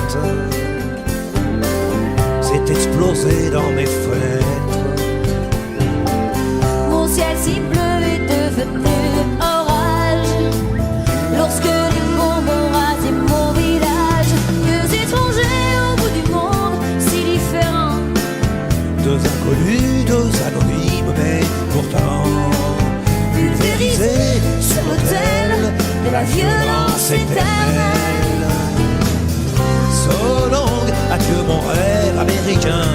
s'est explosé dans mes fenêtres. Mon ciel si bleu est devenu orage lorsque les bombes ont rasé mon village. Deux étrangers au bout du monde, si différents. Deux inconnus, deux anonymes, mais pourtant pulvérisés sur l'autel de la violence éternelle. So long, adieu mon rêve américain.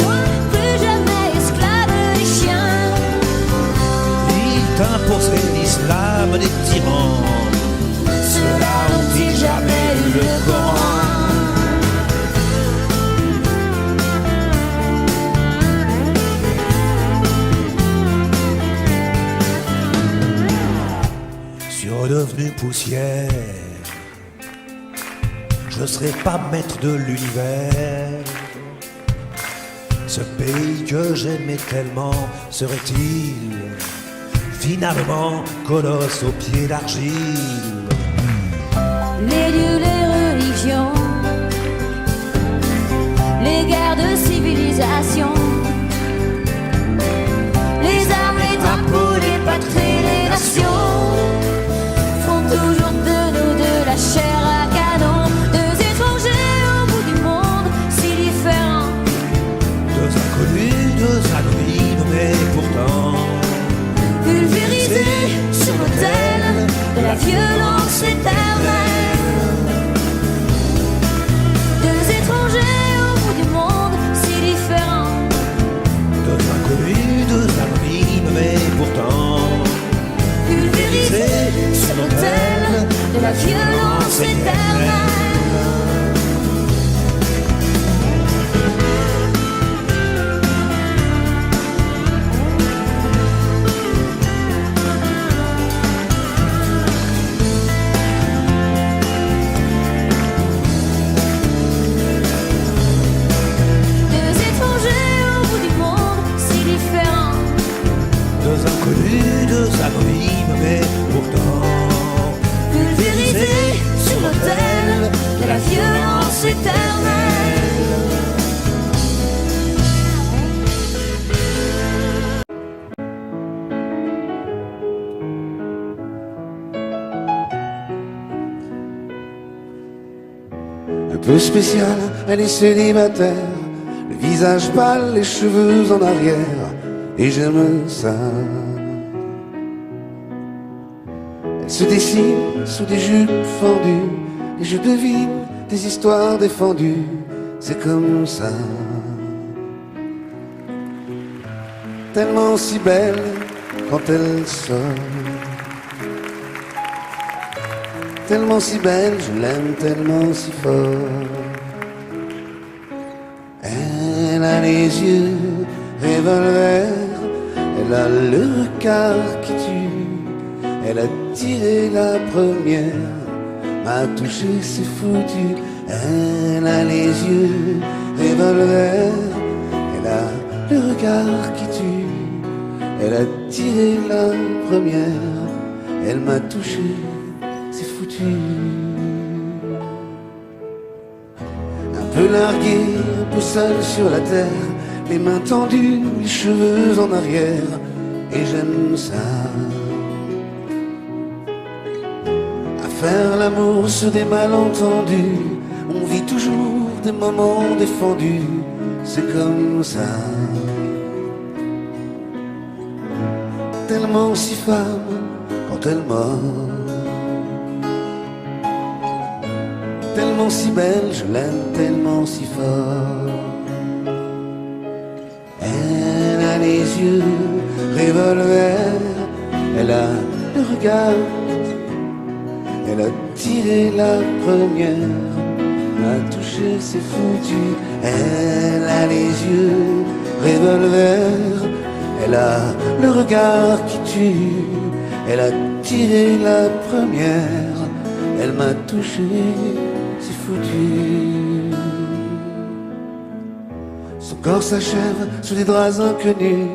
Moi, plus jamais esclave des chiens. Il t'imposait l'islam des tyrans. Cela n'ont-ils jamais lu le Coran? Suis redevenu poussière. Je serai pas maître de l'univers. Ce pays que j'aimais tellement serait-il finalement colosse aux pieds d'argile? Les dieux, les religions, les guerres de civilisation, les armes, les drapeaux, les patries, les nations font toujours de nous de la chair à canon. Deux étrangers au bout du monde, si différents. Deux inconnus, deux anonymes, mais pourtant pulvérisés sur l'autel de la violence éternelle. Deux étrangers au bout du monde, si différents. deux inconnus, deux anonymes, mais pourtant Pulvérisés sur l'autel de la violence éternelle. Deux étrangers au bout du monde, si différents. deux inconnus, deux anonymes, mais pourtant Pulvérisés sur l'autel de la violence éternelle. Un peu spécial, elle est célibataire, le visage pâle, les cheveux en arrière, et j'aime ça. Elle se dessine sous des jupes fendues, et je devine des histoires défendues, c'est comme ça. Tellement si belle quand elle sort, tellement si belle, je l'aime tellement si fort. Elle a les yeux revolver, elle a le regard qui tue, elle a tiré la première, m'a touché, c'est foutu. Elle a les yeux revolver, elle a le regard qui tue, elle a tiré la première, elle m'a touché, c'est foutu. Un peu largué, un peu seul sur la terre, les mains tendues, les cheveux en arrière, et j'aime ça. À faire l'amour sur des malentendus, on vit toujours des moments défendus, c'est comme ça. Tellement si femme quand elle mord, tellement si belle, je l'aime tellement si fort. Elle a les yeux revolver, elle a le regard, elle a tiré la première, m'a touché, c'est foutu. Elle a les yeux revolver, elle a le regard qui tue, elle a tiré la première, elle m'a touché, c'est foutu. Son corps s'achève sous des draps inconnus,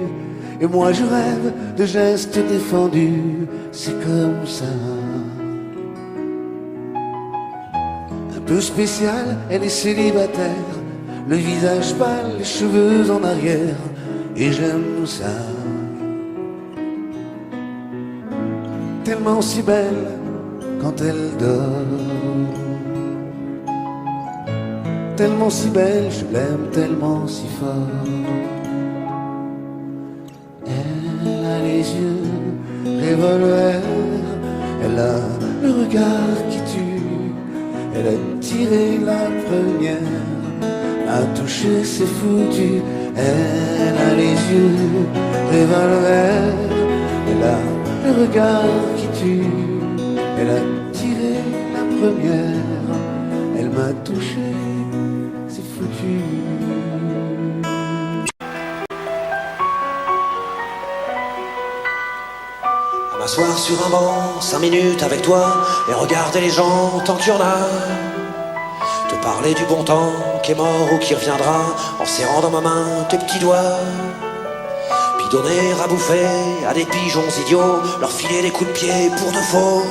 et moi je rêve de gestes défendus, c'est comme ça. Un peu spécial, elle est célibataire, le visage pâle, les cheveux en arrière, et j'aime ça. Tellement si belle quand elle dort, tellement si belle, je l'aime tellement si fort. Elle a les yeux revolver, elle a le regard qui tue, elle a tiré la première, a touché, c'est foutu. Elle a les yeux revolver, elle a le regard qui tue, elle a tiré la première, elle m'a touché, c'est foutu. À m'asseoir sur un banc, 5 minutes avec toi, et regarder les gens tant qu'il y en a. Te parler du bon temps qui est mort ou qui reviendra, en serrant dans ma main tes petits doigts. Puis donner à bouffer à des pigeons idiots, leur filer des coups de pied pour de faux.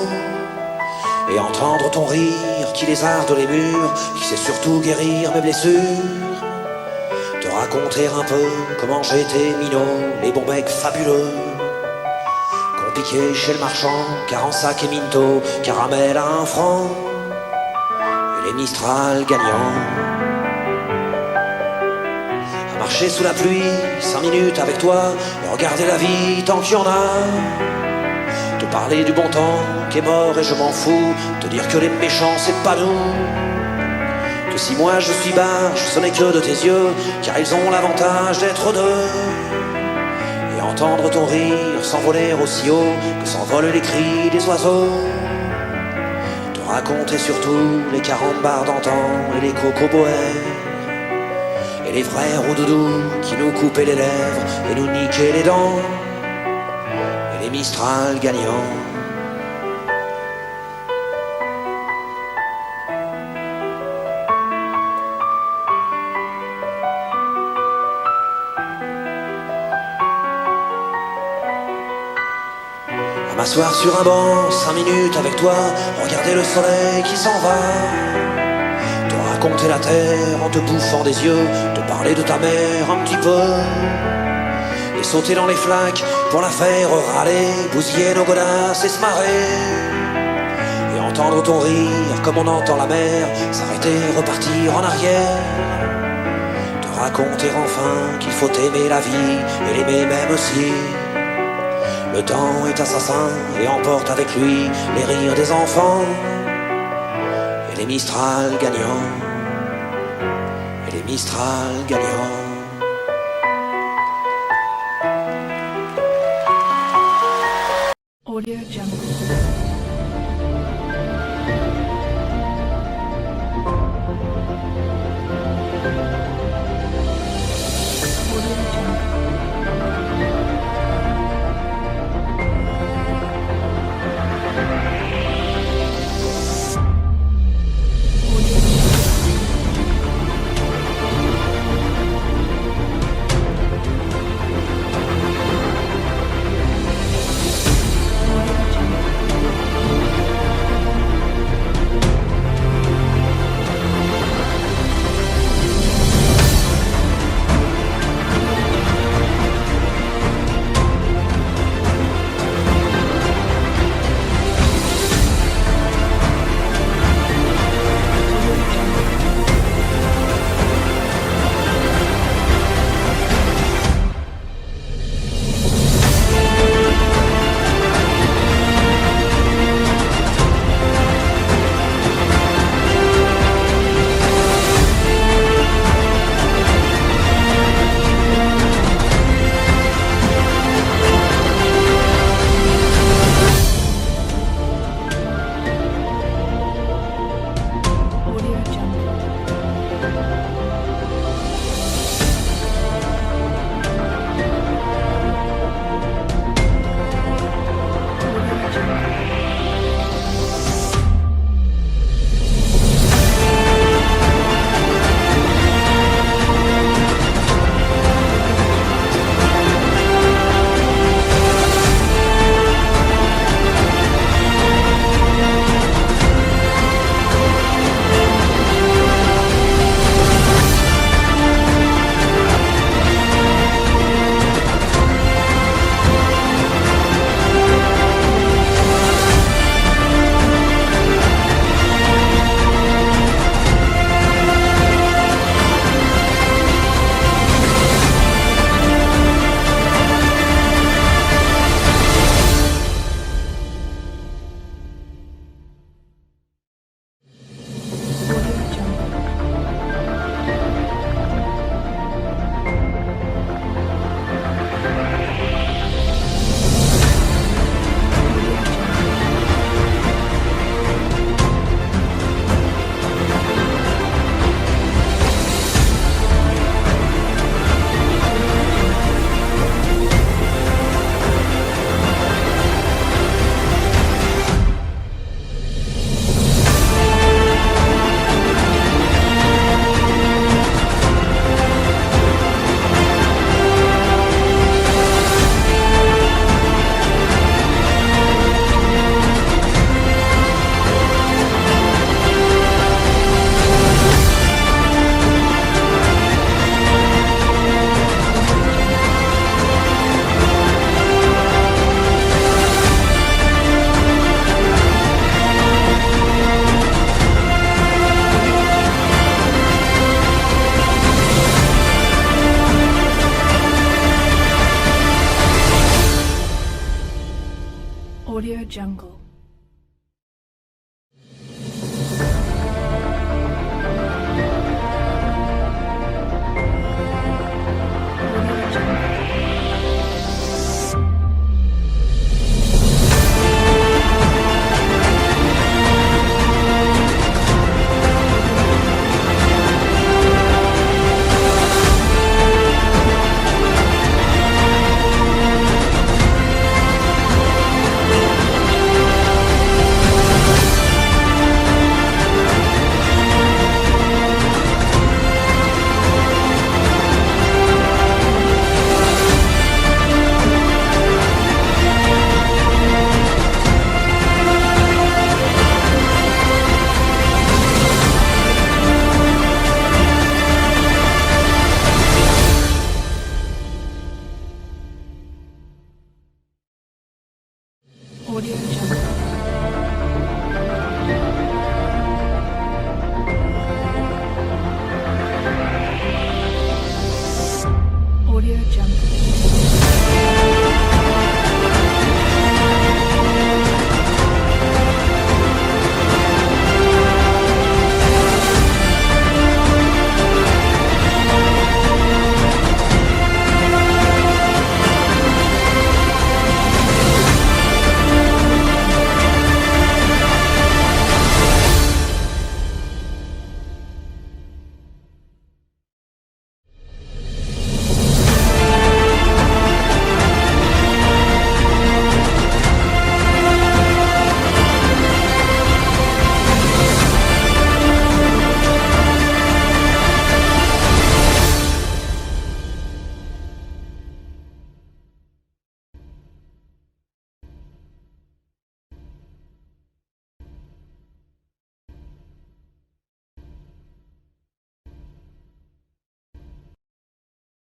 Et entendre ton rire qui lézarde les murs, qui sait surtout guérir mes blessures. Te raconter un peu comment j'ai été minot, les bons mecs fabuleux qu'on piquait chez le marchand, car en sac et minto, caramel à 1 franc, et les Mistral gagnants. À marcher sous la pluie, 5 minutes avec toi, et regarder la vie tant qu'il y en a. Te parler du bon temps qui est mort et je m'en fous, te dire que les méchants c'est pas nous. Que si moi je suis barge, ce n'est que de tes yeux, car ils ont l'avantage d'être deux. Et entendre ton rire s'envoler aussi haut que s'envolent les cris des oiseaux. Te raconter surtout les carambars d'antan et les cocoboères, et les vrais roudoudous qui nous coupaient les lèvres et nous niquaient les dents, et les Mistral gagnants. À m'asseoir sur un banc, 5 minutes avec toi, regarder le soleil qui s'en va. Te raconter la terre en te bouffant des yeux, te parler de ta mère un petit peu. Et sauter dans les flaques pour la faire râler, bousiller nos godasses et se marrer. Et entendre ton rire comme on entend la mer, s'arrêter, repartir en arrière. Te raconter enfin qu'il faut aimer la vie et l'aimer même aussi. Le temps est assassin et emporte avec lui les rires des enfants, et les Mistral gagnants, et les Mistral gagnants. Audio Jungle.